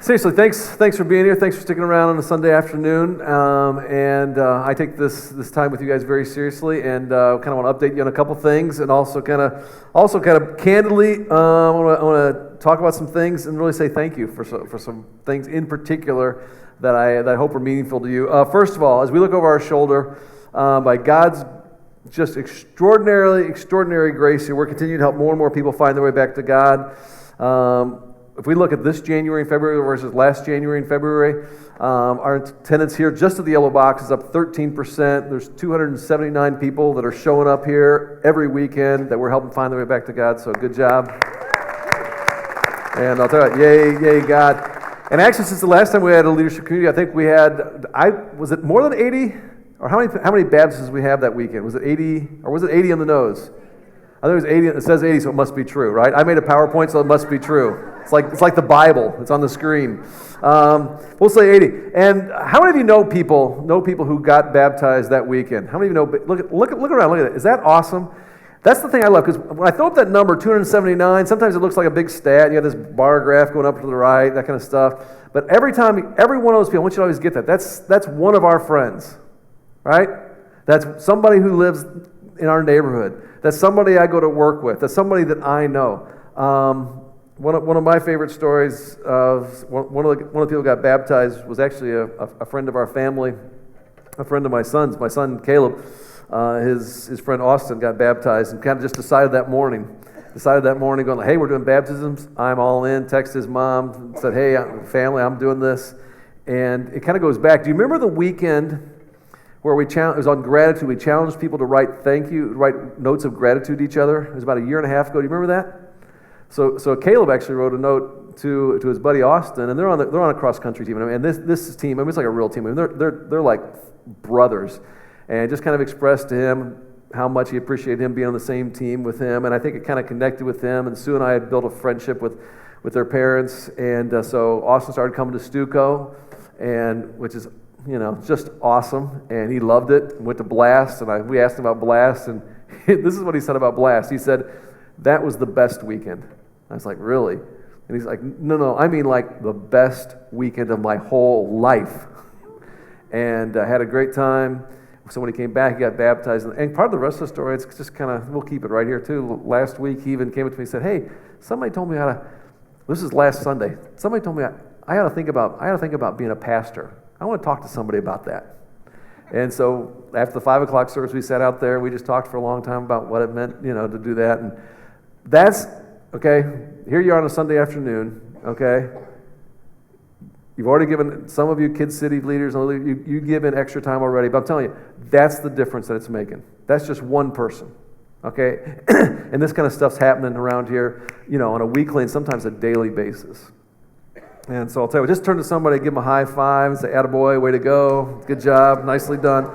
Seriously, thanks for being here. Thanks for sticking around on a Sunday afternoon. I take this time with you guys very seriously, and kind of want to update you on a couple things, and also kind of candidly, I want to talk about some things and really say thank you for some things in particular that I hope are meaningful to you. First of all, as we look over our shoulder, by God's just extraordinary grace here, we're continuing to help more and more people find their way back to God. If we look at this January and February versus last January and February, our attendance here just at the yellow box is up 13%. There's 279 people that are showing up here every weekend that we're helping find their way back to God, so good job. And I'll tell you, yay God. And actually, since the last time we had a leadership community, I think we had, was it more than 80? Or how many baptisms we have that weekend? Was it 80, or was it 80 on the nose? I think it was 80, it says 80, so it must be true, right? I made a PowerPoint, so it must be true. It's like the Bible. It's on the screen. We'll say 80. And how many of you know people who got baptized that weekend? How many of you know? Look around. Look at it. Is that awesome? That's the thing I love, because when I throw up that number, 279, sometimes it looks like a big stat. You have this bar graph going up to the right, that kind of stuff. But every one of those people, I want you to always get that. That's one of our friends, right? That's somebody who lives in our neighborhood. That's somebody I go to work with. That's somebody that I know. One of my favorite stories of one of the people who got baptized was actually a friend of our family, a friend of my son's. My son Caleb, his friend Austin got baptized, and kind of just decided that morning, going, hey, we're doing baptisms. I'm all in. Texted his mom, said, hey, family, I'm doing this, and it kind of goes back. Do you remember the weekend where it was on gratitude? We challenged people to write notes of gratitude to each other. It was about a year and a half ago. Do you remember that? So Caleb actually wrote a note to his buddy Austin, and they're on a cross country team. And this team, it's like a real team. They're like brothers, and just kind of expressed to him how much he appreciated him being on the same team with him. And I think it kind of connected with him. And Sue and I had built a friendship with their parents, and so Austin started coming to Stuco, and which is just awesome. And he loved it. Went to Blast, and we asked him about Blast, and this is what he said about Blast. He said, that was the best weekend. I was like, really? And he's like, no, I mean like the best weekend of my whole life. And I had a great time. So when he came back, he got baptized. And part of the rest of the story, it's just kind of, we'll keep it right here too. Last week, he even came up to me and said, hey, somebody told me this is last Sunday, somebody told me I ought to think about being a pastor. I want to talk to somebody about that. And so after the 5 o'clock service, we sat out there. We just talked for a long time about what it meant, to do that. And that's, okay, here you are on a Sunday afternoon, okay? You've already given, some of you Kid City leaders, you give in extra time already, but I'm telling you, that's the difference that it's making. That's just one person, okay? And this kind of stuff's happening around here, on a weekly and sometimes a daily basis. And so I'll tell you, just turn to somebody, give them a high five, and say, attaboy, way to go, good job, nicely done.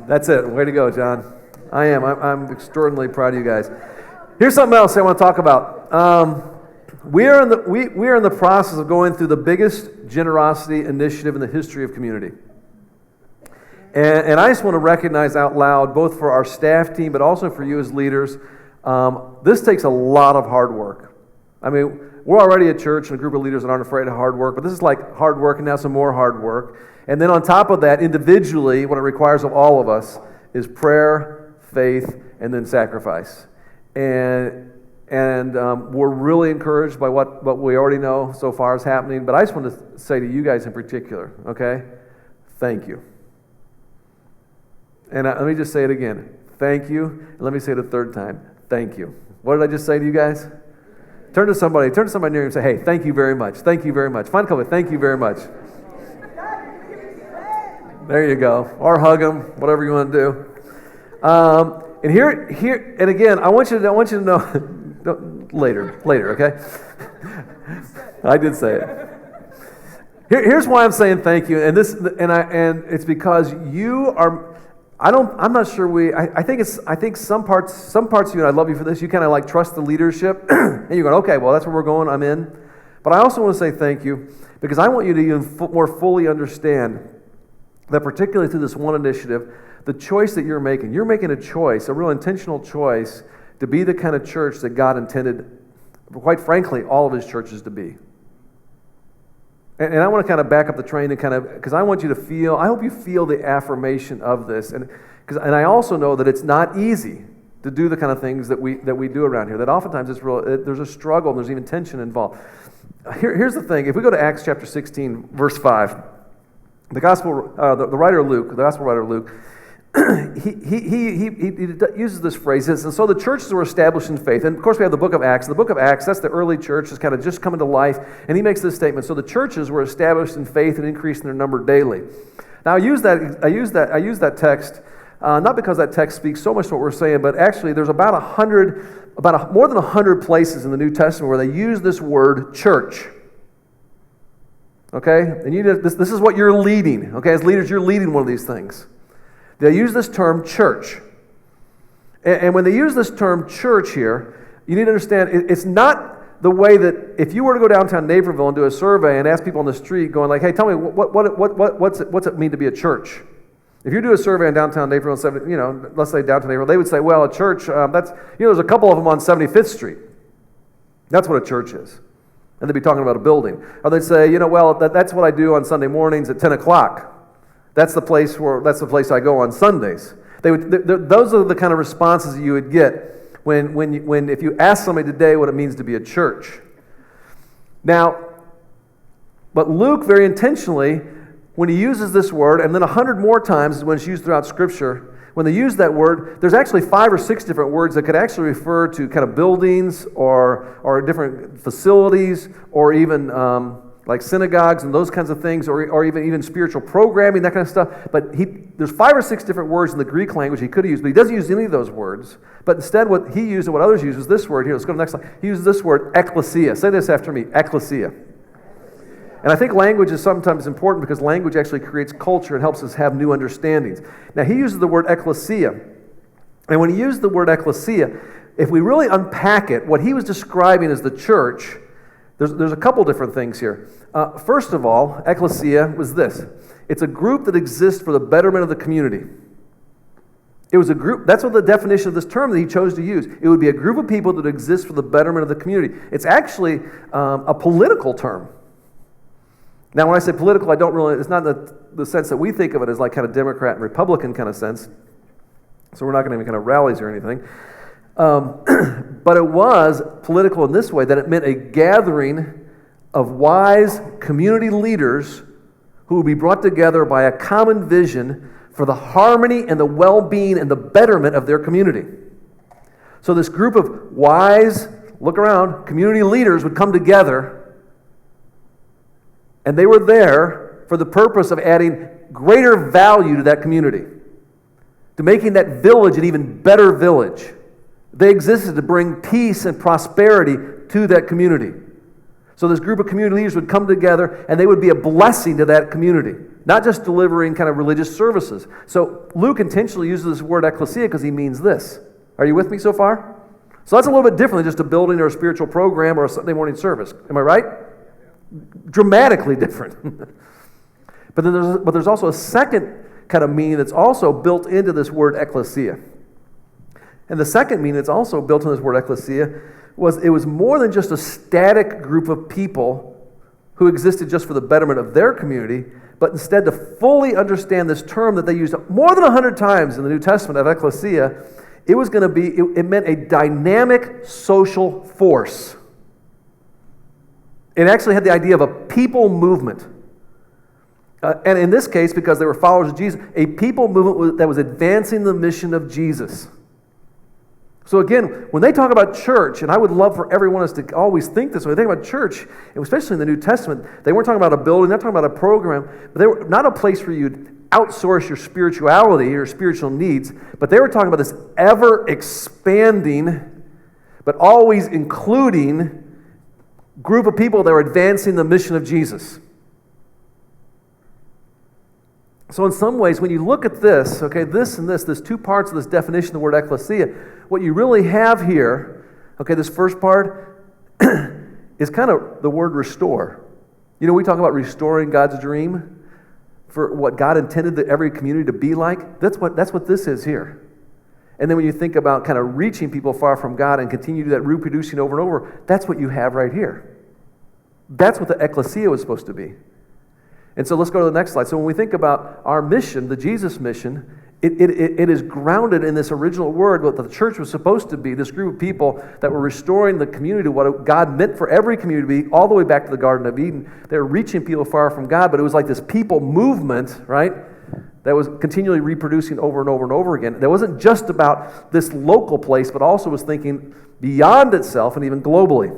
That's it, way to go, John. I'm extraordinarily proud of you guys. Here's something else I want to talk about. We are in the process of going through the biggest generosity initiative in the history of community. And I just want to recognize out loud, both for our staff team, but also for you as leaders, this takes a lot of hard work. I mean, we're already a church and a group of leaders that aren't afraid of hard work, but this is like hard work and now some more hard work. And then on top of that, individually, what it requires of all of us is prayer, faith, and then sacrifice. And we're really encouraged by what we already know so far is happening. But I just want to say to you guys in particular, okay, thank you. And let me just say it again. Thank you. And let me say it a third time. Thank you. What did I just say to you guys? Turn to somebody near you and say, hey, thank you very much. Thank you very much. Find a couple, thank you very much. There you go. Or hug them, whatever you want to do. And here, and again, I want you to know later, okay? I did say it. Here's why I'm saying thank you, and it's because you are. I'm not sure I think some parts of you, and I love you for this. You kind of like trust the leadership, and you're going, okay, well that's where we're going. I'm in. But I also want to say thank you because I want you to even more fully understand that, particularly through this one initiative, the choice that you're making a choice, a real intentional choice to be the kind of church that God intended quite frankly, all of his churches to be. And I want to kind of back up the train and because I want you to feel, I hope you feel the affirmation of this. And I also know that it's not easy to do the kind of things that we do around here, that oftentimes there's a struggle and there's even tension involved. Here's the thing. If we go to Acts chapter 16, verse 5, the gospel writer Luke, he uses this phrase. He says, and so the churches were established in faith. And of course we have the book of Acts. The book of Acts, that's the early church, is kind of just coming to life. And he makes this statement. So the churches were established in faith and increased in their number daily. Now I use that text, not because that text speaks so much to what we're saying, but actually there's more than 100 places in the New Testament where they use this word church. Okay? And this is what you're leading. Okay? As leaders, you're leading one of these things. They use this term church. And when they use this term church here, you need to understand it's not the way that if you were to go downtown Naperville and do a survey and ask people on the street going like, hey, tell me, what's it mean to be a church? If you do a survey in downtown Naperville, let's say downtown Naperville, they would say, well, a church, there's a couple of them on 75th Street. That's what a church is. And they'd be talking about a building. Or they'd say, that's what I do on Sunday mornings at 10 o'clock. That's the place I go on Sundays. Those are the kind of responses you would get when if you ask somebody today what it means to be a church. Now, but Luke very intentionally, when he uses this word, and then 100 more times when it's used throughout Scripture, when they use that word, there's actually 5 or 6 different words that could actually refer to kind of buildings or different facilities or even like synagogues and those kinds of things, or even spiritual programming, that kind of stuff. But there's 5 or 6 different words in the Greek language he could have used, but he doesn't use any of those words. But instead what he used and what others use is this word here. Let's go to the next slide. He uses this word, ecclesia. Say this after me, ecclesia. And I think language is sometimes important because language actually creates culture and helps us have new understandings. Now he uses the word ecclesia. And when he used the word ecclesia, if we really unpack it, what he was describing as the church, there's a couple different things here. First of all, ecclesia was this. It's a group that exists for the betterment of the community. It was a group, that's what the definition of this term that he chose to use. It would be a group of people that exist for the betterment of the community. It's actually a political term. Now, when I say political, it's not the sense that we think of it as like kind of Democrat and Republican kind of sense. So we're not going to have any kind of rallies or anything. But it was political in this way, that it meant a gathering of wise community leaders who would be brought together by a common vision for the harmony and the well-being and the betterment of their community. So this group of wise, look around, community leaders would come together, and they were there for the purpose of adding greater value to that community, to making that village an even better village. They existed to bring peace and prosperity to that community. So this group of community leaders would come together and they would be a blessing to that community, not just delivering kind of religious services. So Luke intentionally uses this word ecclesia because he means this. Are you with me so far? So that's a little bit different than just a building or a spiritual program or a Sunday morning service. Am I right? Dramatically different. But there's also a second kind of meaning that's also built into this word ecclesia. And the second meaning that's also built into this word ecclesia was it was more than just a static group of people who existed just for the betterment of their community, but instead to fully understand this term that they used more than 100 times in the New Testament of ecclesia, it meant a dynamic social force. It actually had the idea of a people movement. And in this case, because they were followers of Jesus, a people movement that was advancing the mission of Jesus. So again, when they talk about church, and I would love for everyone of us to always think this, when they think about church, and especially in the New Testament, they weren't talking about a building, they're talking about a program, but they were not a place where you'd outsource your spirituality, your spiritual needs, but they were talking about this ever-expanding, but always including group of people that were advancing the mission of Jesus. So in some ways, when you look at this, okay, this and this, there's 2 parts of this definition of the word ecclesia. What you really have here, okay, this first part is kind of the word restore. You know, we talk about restoring God's dream for what God intended every community to be like. That's what this is here. And then when you think about kind of reaching people far from God and continue to do that reproducing over and over, that's what you have right here. That's what the ecclesia was supposed to be. And so let's go to the next slide. So when we think about our mission, the Jesus mission, it is grounded in this original word, what the church was supposed to be, this group of people that were restoring the community, what God meant for every community to be, all the way back to the Garden of Eden. They were reaching people far from God, but it was like this people movement, right, that was continually reproducing over and over and over again. That wasn't just about this local place, but also was thinking beyond itself and even globally.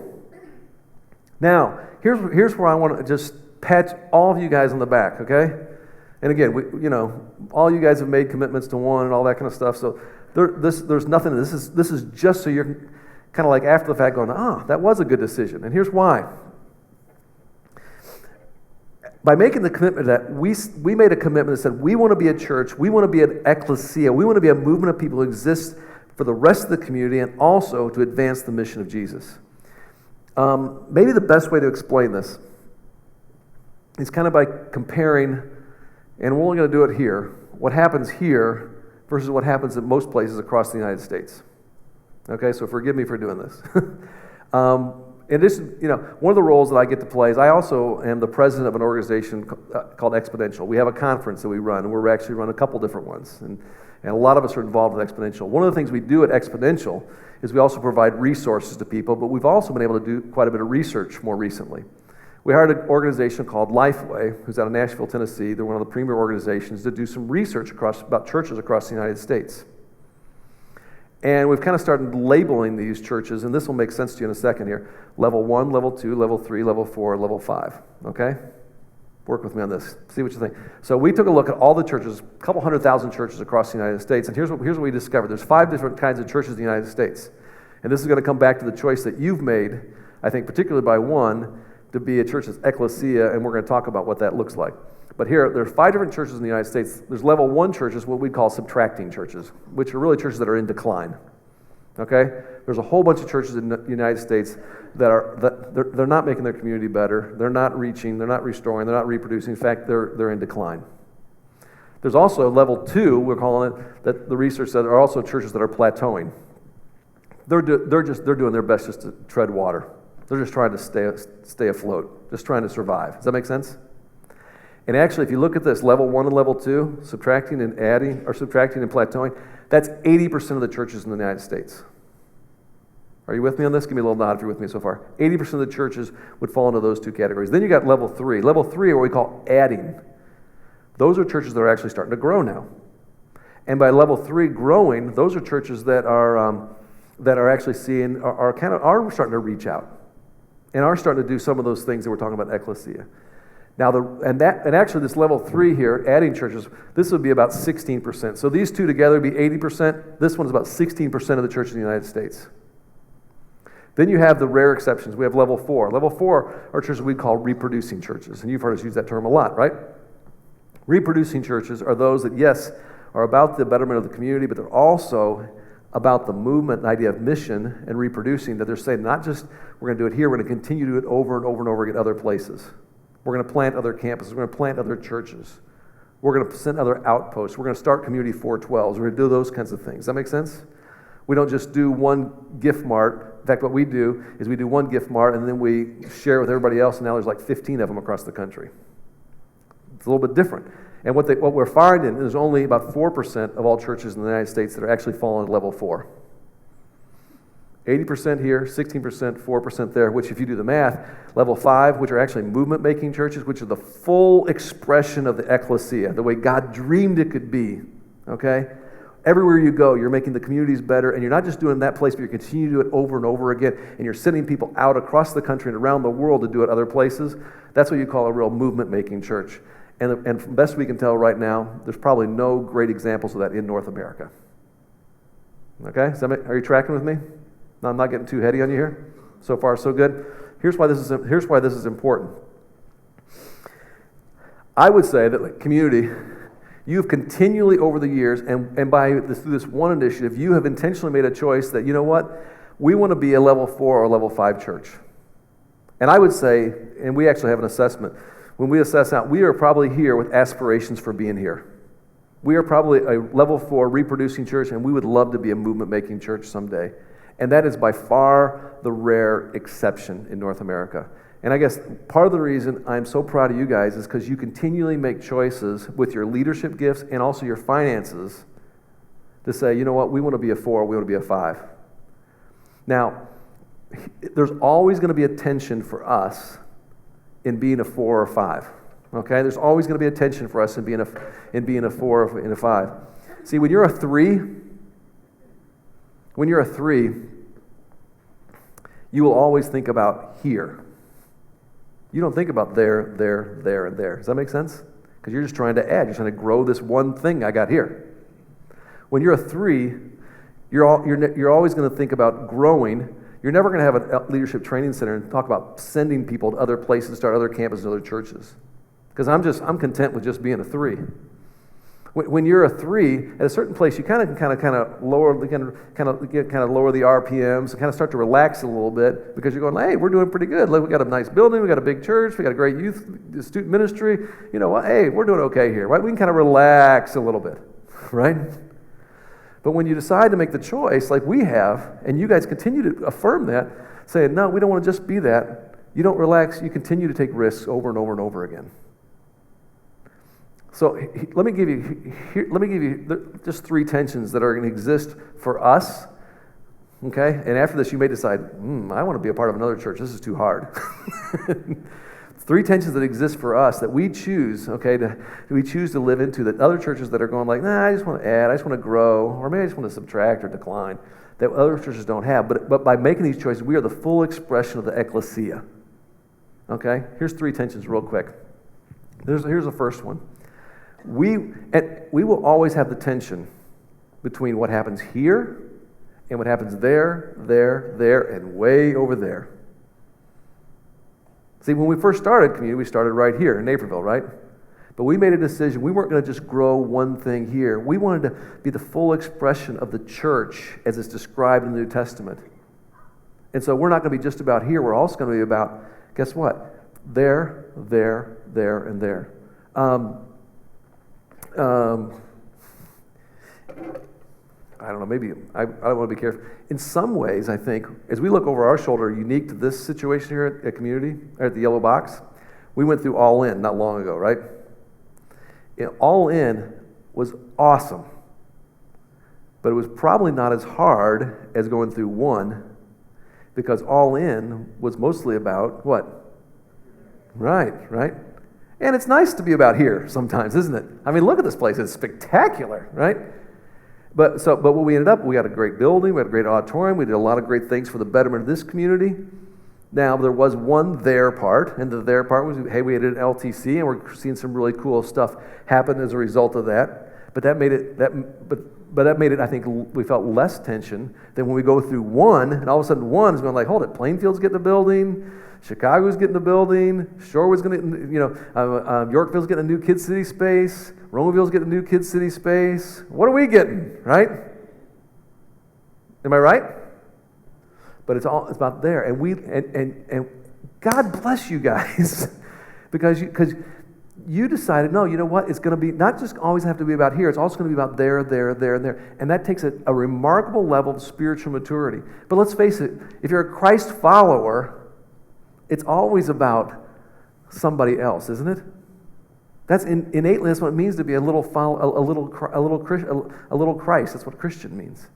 Now, here's where I want to just pat all of you guys on the back, okay? And again, all you guys have made commitments to one and all that kind of stuff. So there's nothing. This is just so you're kind of like after the fact going, that was a good decision. And here's why. By making the commitment that we made a commitment that said we want to be a church, we want to be an ecclesia, we want to be a movement of people who exist for the rest of the community and also to advance the mission of Jesus. Maybe the best way to explain this is kind of by comparing, and we're only going to do it here, what happens here versus what happens in most places across the United States. Okay, so forgive me for doing this. In addition, one of the roles that I get to play is I also am the president of an organization called Exponential. We have a conference that we run, and we're actually run a couple different ones, and a lot of us are involved with Exponential. One of the things we do at Exponential is we also provide resources to people, but we've also been able to do quite a bit of research more recently. We hired an organization called Lifeway, who's out of Nashville, Tennessee. They're one of the premier organizations to do some research about churches across the United States. And we've kind of started labeling these churches, and this will make sense to you in a second here. Level 1, Level 2, Level 3, Level 4, Level 5. Okay? Work with me on this. See what you think. So we took a look at all the churches, a couple 100,000 churches across the United States, and here's what we discovered. There's 5 different kinds of churches in the United States. And this is going to come back to the choice that you've made, I think particularly by one, to be a church that's ecclesia, and we're going to talk about what that looks like. But here, there's 5 different churches in the United States. There's level 1 churches, what we call subtracting churches, which are really churches that are in decline. Okay? There's a whole bunch of churches in the United States that they're not making their community better. They're not reaching, they're not restoring, they're not reproducing. In fact, they're in decline. There's also level 2, we're calling it, that the research said are also churches that are plateauing. They're doing their best just to tread water. They're just trying to stay afloat, just trying to survive. Does that make sense? And actually, if you look at this, level 1 and level 2, subtracting and plateauing, that's 80% of the churches in the United States. Are you with me on this? Give me a little nod if you're with me so far. 80% of the churches would fall into those 2 categories. Then you got level 3. Level 3 are what we call adding. Those are churches that are actually starting to grow now. And by level 3 growing, those are churches that are actually seeing, are starting to reach out and are starting to do some of those things that we're talking about ecclesia. Now, actually this level 3 here, adding churches, this would be about 16%. So these two together would be 80%. This one's about 16% of the church in the United States. Then you have the rare exceptions. We have level 4. Level 4 are churches we call reproducing churches. And you've heard us use that term a lot, right? Reproducing churches are those that, yes, are about the betterment of the community, but they're also about the movement and idea of mission and reproducing, that they're saying not just we're going to do it here, we're going to continue to do it over and over and over again at other places. We're going to plant other campuses. We're going to plant other churches. We're going to send other outposts. We're going to start community 412s. We're going to do those kinds of things. Does that make sense? We don't just do one gift mart. In fact, what we do is we do one gift mart and then we share with everybody else, and now there's like 15 of them across the country. It's a little bit different. And what we're finding is only about 4% of all churches in the United States that are actually falling at level 4. 80% here, 16%, 4% there, which if you do the math, level 5, which are actually movement-making churches, which are the full expression of the ecclesia, the way God dreamed it could be, okay? Everywhere you go, you're making the communities better, and you're not just doing that place, but you continue to do it over and over again, and you're sending people out across the country and around the world to do it other places. That's what you call a real movement-making church. And from best we can tell right now, there's probably no great examples of that in North America. Okay? Are you tracking with me? No, I'm not getting too heady on you here. So far, so good. Here's why this is important. I would say that like community, you've continually over the years, and through this one initiative, you have intentionally made a choice that, you know what, we want to be a level 4 or level 5 church. And I would say, and we actually have an assessment, when we assess out, we are probably here with aspirations for being here. We are probably a level 4 reproducing church, and we would love to be a movement-making church someday. And that is by far the rare exception in North America. And I guess part of the reason I'm so proud of you guys is because you continually make choices with your leadership gifts and also your finances to say, you know what, we want to be a 4, we want to be a 5. Now, there's always going to be a tension for us in being a 4 or 5. Okay? There's always going to be a tension for us in being a 4 or in a 5. See, when you're a 3, you will always think about here. You don't think about there, there, there, and there. Does that make sense? Because you're just trying to add. You're trying to grow this one thing I got here. When you're a 3, you're always going to think about growing. You're never going to have a leadership training center and talk about sending people to other places, start other campuses, other churches. Because I'm content with just being a 3. When you're a 3, at a certain place, you kind of lower the RPMs and kind of start to relax a little bit because you're going, hey, we're doing pretty good. Look, we got a nice building, we got a big church, we got a great youth student ministry. You know what? Hey, we're doing okay here, right? We can kind of relax a little bit, right? But when you decide to make the choice, like we have, and you guys continue to affirm that, saying, no, we don't want to just be that. You don't relax. You continue to take risks over and over and over again. So let me give you just 3 tensions that are going to exist for us, okay? And after this, you may decide, I want to be a part of another church. This is too hard. 3 tensions that exist for us that we choose, okay, we choose to live into, that other churches that are going like, I just want to add, I just want to grow, or maybe I just want to subtract or decline, that other churches don't have. But by making these choices, we are the full expression of the ecclesia, okay? Here's 3 tensions real quick. Here's the first one. We will always have the tension between what happens here and what happens there, and way over there. See, when we first started community, we started right here in Naperville, right? But we made a decision. We weren't going to just grow one thing here. We wanted to be the full expression of the church as it's described in the New Testament. And so we're not going to be just about here. We're also going to be about, guess what? There, and there. I don't know, maybe, I don't want to be careful. In some ways, I think, as we look over our shoulder, unique to this situation here at Community, or at the Yellow Box, we went through All In not long ago, right? All In was awesome, but it was probably not as hard as going through 1, because All In was mostly about what? Right. And it's nice to be about here sometimes, isn't it? I mean, look at this place. It's spectacular, right? But what we ended up, we had a great building, we had a great auditorium, we did a lot of great things for the betterment of this community. Now, there was one there part, and the there part was, hey, we had an LTC, and we're seeing some really cool stuff happen as a result of that. But that made it, I think, we felt less tension than when we go through 1, and all of a sudden 1 is going like, hold it, Plainfield's getting a building, Chicago's getting a building, Shorewood's going to, Yorkville's getting a new Kid City space, Romeoville's getting a new Kid City space. What are we getting, right? Am I right? But it's about there, and God bless you guys, because you decided, no, you know what? It's going to be not just always have to be about here. It's also going to be about there, and there, and that takes a remarkable level of spiritual maturity. But let's face it, if you're a Christ follower, it's always about somebody else, isn't it? That's innately that's what it means to be a little Christ. That's what Christian means.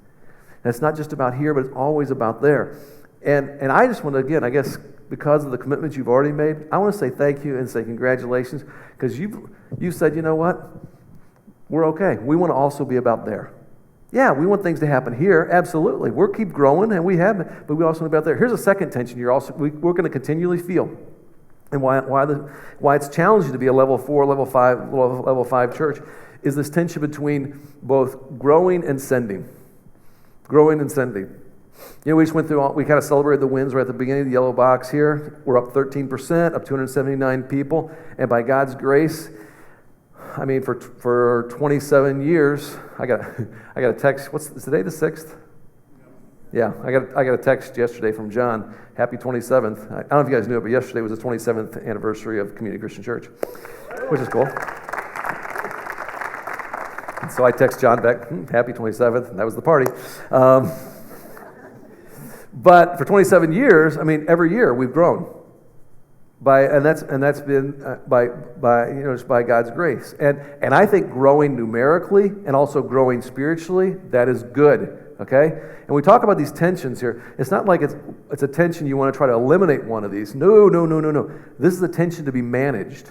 And it's not just about here, but it's always about there. And I just want to, again, I guess because of the commitments you've already made, I want to say thank you and say congratulations, because you said, you know what, we're okay. We want to also be about there. Yeah, we want things to happen here, absolutely. We'll keep growing, and we have, but we also want to be out there. Here's a second tension we're going to continually feel, and why it's challenging to be a level 4, level 5 church is this tension between both growing and sending. Growing and sending. You know, we just went through, we kind of celebrated the wins right at the beginning of the Yellow Box here. We're up 13%, up 279 people, and by God's grace, I mean, for 27 years, I got a text. Is today the 6th? Yeah, I got a text yesterday from John. Happy 27th. I don't know if you guys knew it, but yesterday was the 27th anniversary of Community Christian Church, which is cool. So I text John back, happy 27th, and that was the party. But for 27 years, I mean, every year we've grown. And that's been just by God's grace. And I think growing numerically and also growing spiritually, that is good, okay? And we talk about these tensions here. It's not like it's a tension you want to try to eliminate one of these. No. This is a tension to be managed.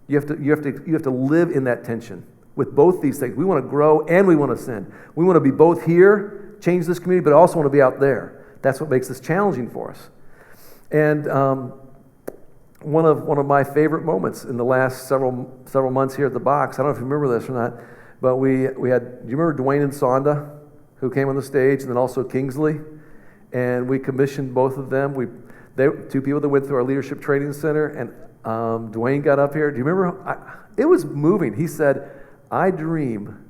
You have to live in that tension with both these things. We want to grow and we want to ascend. We want to be both here, change this community, but also want to be out there. That's what makes this challenging for us. And one of my favorite moments in the last several months here at the box, I don't know if you remember this or not, but we had, do you remember Dwayne and Sonda, who came on the stage, and then also Kingsley? And we commissioned both of them. They two people that went through our leadership training center, and Dwayne got up here. Do you remember? It was moving. He said, "I dream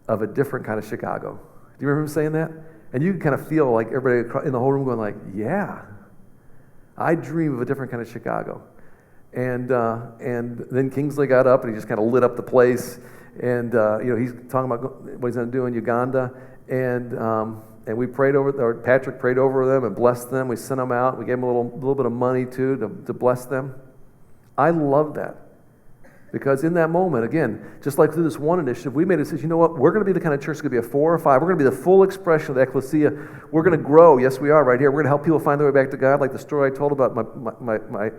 of a different kind of Chicago." Do you remember him saying that? And you can kind of feel like everybody in the whole room going like, "Yeah, I dream of a different kind of Chicago." And then Kingsley got up and he just kind of lit up the place. And he's talking about what he's going to do in Uganda. And we prayed or Patrick prayed over them and blessed them. We sent them out. We gave them a little bit of money too to bless them. I love that. Because in that moment, again, just like through this one initiative, we made a decision, you know what, we're going to be the kind of church that's going to be a 4 or 5. We're going to be the full expression of the ecclesia. We're going to grow. Yes, we are right here. We're going to help people find their way back to God, like the story I told about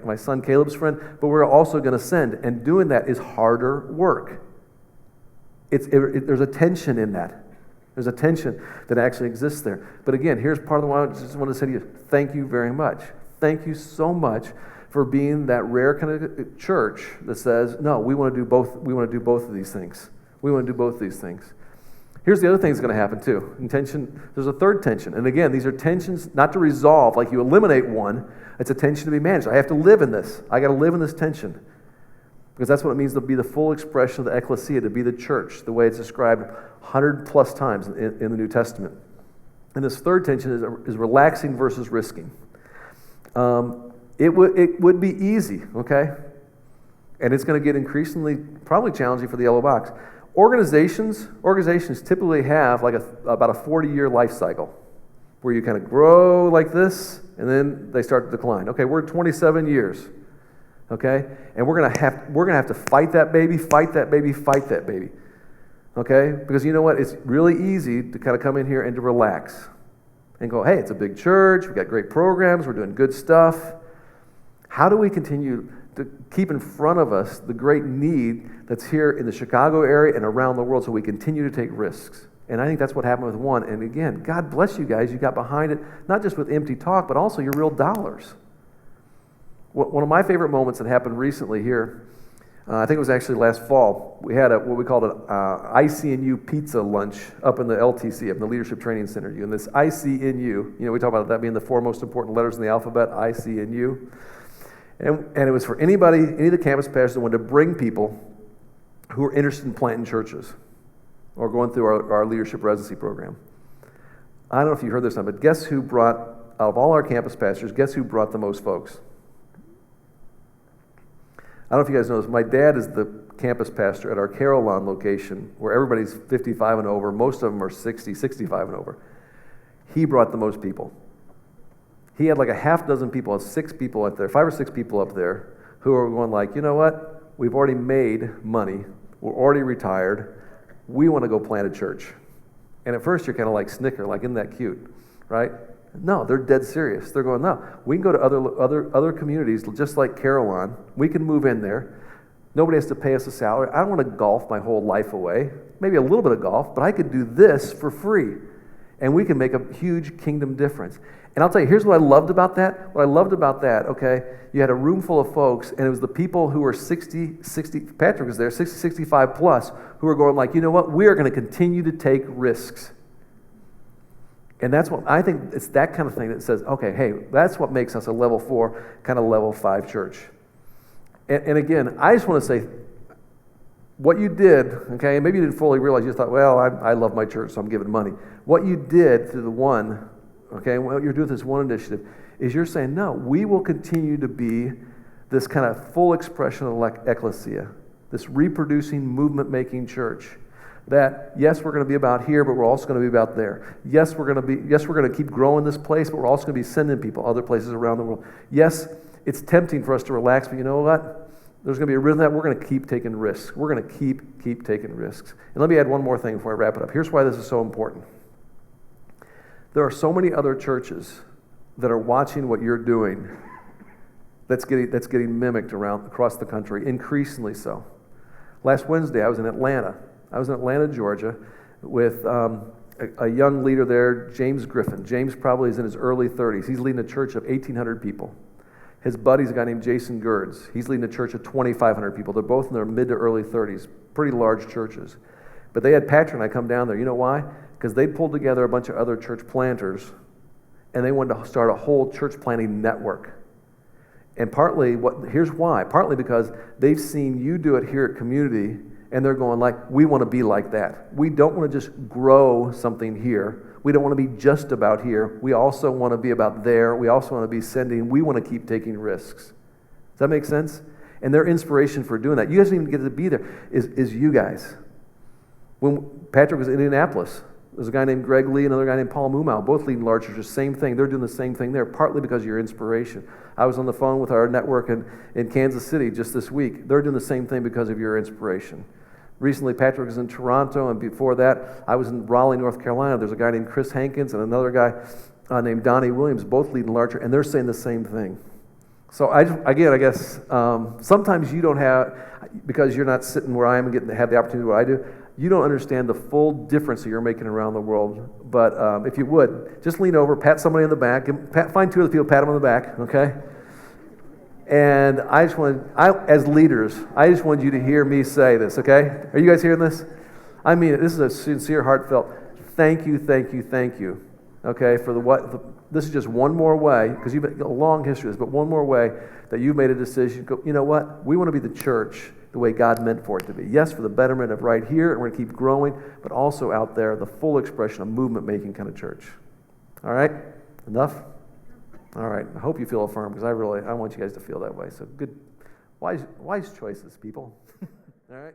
my son Caleb's friend. But we're also going to send. And doing that is harder work. There's a tension in that. There's a tension that actually exists there. But again, here's part of the one I just want to say to you, thank you very much. Thank you so much for being that rare kind of church that says, no, we want to do both. We want to do both of these things. We want to do both of these things. Here's the other thing that's going to happen too. There's a third tension. And again, these are tensions not to resolve, like you eliminate one. It's a tension to be managed. I have to live in this. I got to live in this tension. Because that's what it means to be the full expression of the ecclesia, to be the church, the way it's described 100 plus times in the New Testament. And this third tension is relaxing versus risking. It would be easy, okay? And it's going to get increasingly probably challenging for the yellow box. Organizations typically have like about a 40-year life cycle where you kind of grow like this and then they start to decline. Okay, we're 27 years. Okay? And we're gonna have to fight that baby. Okay? Because you know what? It's really easy to kind of come in here and to relax and go, hey, it's a big church, we've got great programs, we're doing good stuff. How do we continue to keep in front of us the great need that's here in the Chicago area and around the world so we continue to take risks? And I think that's what happened with one. And again, God bless you guys. You got behind it, not just with empty talk, but also your real dollars. One of my favorite moments that happened recently here, I think it was actually last fall, we had what we called an ICNU pizza lunch up in the LTC, up in the Leadership Training Center. And this ICNU, we talk about that being the 4 most important letters in the alphabet, ICNU. And it was for any of the campus pastors that wanted to bring people who were interested in planting churches or going through our leadership residency program. I don't know if you heard this or not, but guess who brought, out of all our campus pastors, guess who brought the most folks? I don't know if you guys know this. My dad is the campus pastor at our Carolina location where everybody's 55 and over. Most of them are 60, 65 and over. He brought the most people. He had like a half dozen people, 6 people up there, 5 or 6 people up there who are going like, you know what? We've already made money. We're already retired. We want to go plant a church. And at first you're kind of like snicker, like, isn't that cute, right? No, they're dead serious. They're going, no, we can go to other communities just like Carolina. We can move in there. Nobody has to pay us a salary. I don't want to golf my whole life away. Maybe a little bit of golf, but I could do this for free. And we can make a huge kingdom difference. And I'll tell you, here's what I loved about that. What I loved about that, okay, you had a room full of folks, and it was the people who were 60, Patrick was there, 60, 65 plus, who were going like, you know what, we are going to continue to take risks. And that's what, I think it's that kind of thing that says, okay, hey, that's what makes us a level 4, kind of level 5 church. And again, I just want to say, what you did, okay, maybe you didn't fully realize, you thought, well, I love my church, so I'm giving money. What you did through the one, okay, what you're doing with this one initiative, is you're saying, no, we will continue to be this kind of full expression of ecclesia, this reproducing, movement-making church That, yes, we're going to be about here, but we're also going to be about there. Yes, we're going to keep growing this place, but we're also going to be sending people other places around the world. Yes, it's tempting for us to relax, but you know what? There's going to be a rhythm that we're going to keep taking risks. We're going to keep taking risks. And let me add one more thing before I wrap it up. Here's why this is so important. There are so many other churches that are watching what you're doing that's getting mimicked across the country, increasingly so. Last Wednesday, I was in Atlanta. I was in Atlanta, Georgia, with a young leader there, James Griffin. James probably is in his early 30s. He's leading a church of 1,800 people. His buddy's a guy named Jason Gerds. He's leading a church of 2,500 people. They're both in their mid to early 30s, pretty large churches. But they had Patrick and I come down there. You know why? Because they pulled together a bunch of other church planters, and they wanted to start a whole church planting network. And here's why. Partly because they've seen you do it here at Community, and they're going like, we want to be like that. We don't want to just grow something here. We don't want to be just about here. We also want to be about there. We also want to be sending. We want to keep taking risks. Does that make sense? And their inspiration for doing that, you guys didn't even get to be there, is you guys. When Patrick was in Indianapolis, there's a guy named Greg Lee, another guy named Paul Mumau, both leading large churches, same thing. They're doing the same thing there, partly because of your inspiration. I was on the phone with our network in Kansas City just this week. They're doing the same thing because of your inspiration. Recently, Patrick was in Toronto, and before that, I was in Raleigh, North Carolina. There's a guy named Chris Hankins and another guy named Donnie Williams, both leading larger, and they're saying the same thing. So I guess sometimes you don't have, because you're not sitting where I am and have the opportunity what I do, you don't understand the full difference that you're making around the world. But if you would, just lean over, pat somebody on the back, find two other people, pat them on the back, okay? And as leaders, I just want you to hear me say this, okay? Are you guys hearing this? I mean, this is a sincere, heartfelt thank you, okay, this is just one more way, because you've got a long history of this, but one more way that you made a decision. Go, you know what? We want to be the church the way God meant for it to be. Yes, for the betterment of right here, and we're going to keep growing, but also out there, the full expression of movement-making kind of church. All right? Enough? All right. I hope you feel affirmed, because I want you guys to feel that way. So good, wise choices, people. All right?